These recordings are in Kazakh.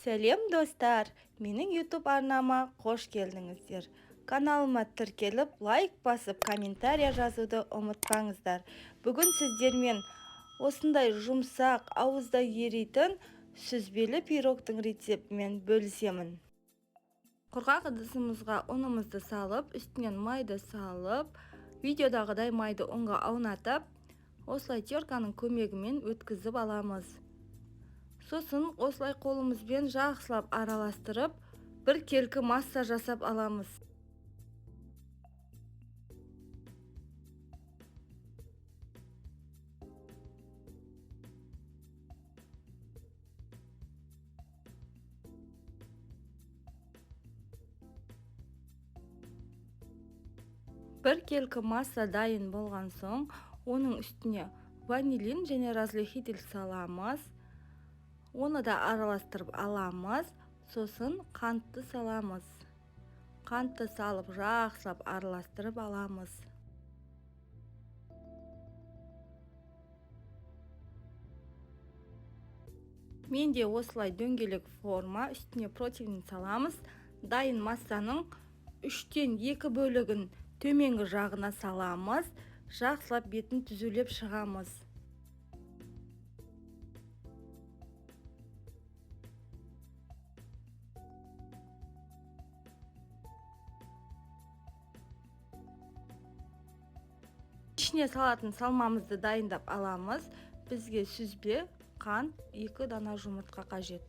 Сәлем достар, менің YouTube арнама қош келдіңіздер. Каналыма тіркеліп, лайк басып, комментария жазуды ұмытпаңыздар. Бүгін сіздермен осындай жұмсақ, ауызда еритін сүзбелі пирогтың рецептімен бөлісемін. Құрғақ ыдысымызға ұнымызды салып, үстінен майды салып, видеодағыдай майды ұнға аунатып, осылай терканың көмегімен өткізіп аламыз. Сосын осылай қолымызбен жақсылап араластырып, бір келкі масса жасап аламыз. Бір келкі масса дайын болған соң, оның үстіне ванилин және разрыхитель саламыз. Оны да араластырып аламыз. Сосын қантты саламыз. Қантты салып жақсылап араластырып аламыз. Менде осылай дөңгелек форма, үстіне противень саламыз. Дайын массаның 3-тен 2 бөлігін төменгі жағына саламыз. Жақсылап бетін түзулеп шығамыз. Ішіне салатын салмамызды дайындап аламыз. Бізге сүзбе, қант, 2 дана жұмыртқа қажет.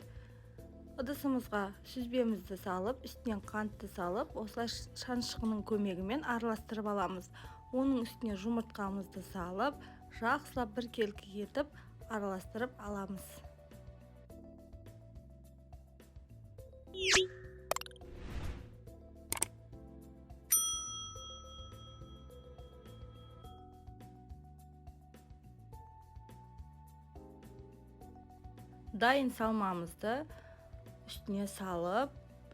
Ыдысымызға сүзбемізді салып, үстінен қантты салып, осылай шаншқының көмегімен араластырып аламыз. Оның үстіне жұмыртқамызды салып, жақсылап бір келкі етіп араластырып аламыз. Дайын салмамызды үстіне салып,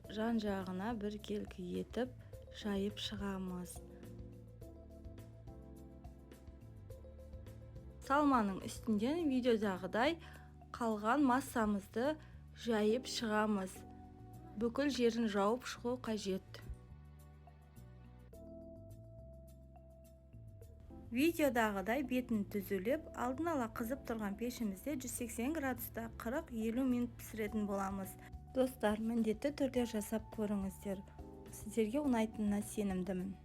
жан-жағына бір келкі етіп жайып шығамыз. Салманың үстінден видеодағыдай қалған массамызды жайып шығамыз. Бүкіл жерін жауып шығу қажет. Видеодағыдай бетін түзулеп, алдын ала қызып тұрған пешімізде 180 градуста 40-50 минут пісіретін боламыз. Достар, міндетті түрде жасап көріңіздер. Сіздерге ұнайтынына сенімдімін.